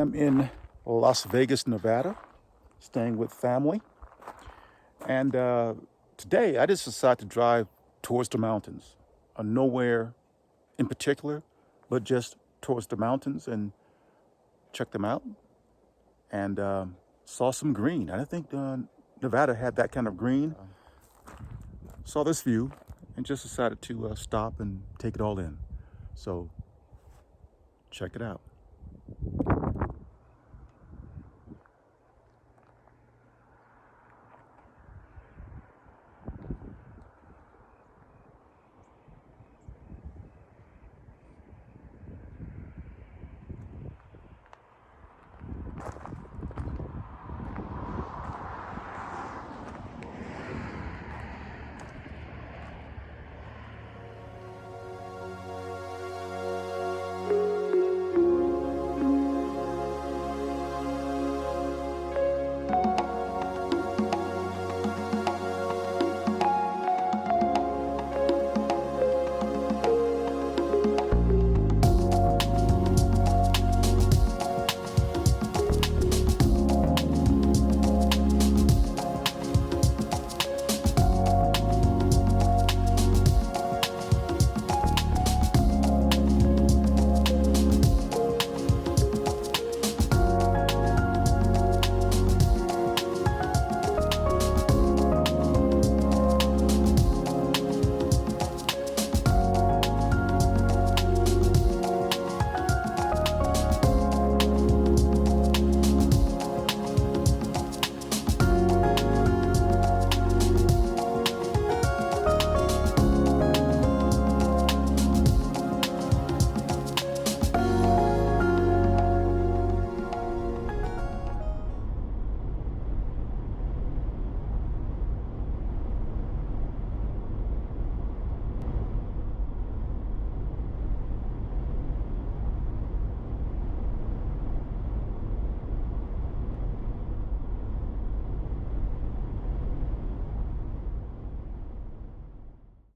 am in Las Vegas, Nevada, staying with family. And today I just decided to drive towards the mountains, nowhere in particular, but just towards the mountains and check them out. And saw some green. I didn't think Nevada had that kind of green. Saw this view and just decided to stop and take it all in. So check it out.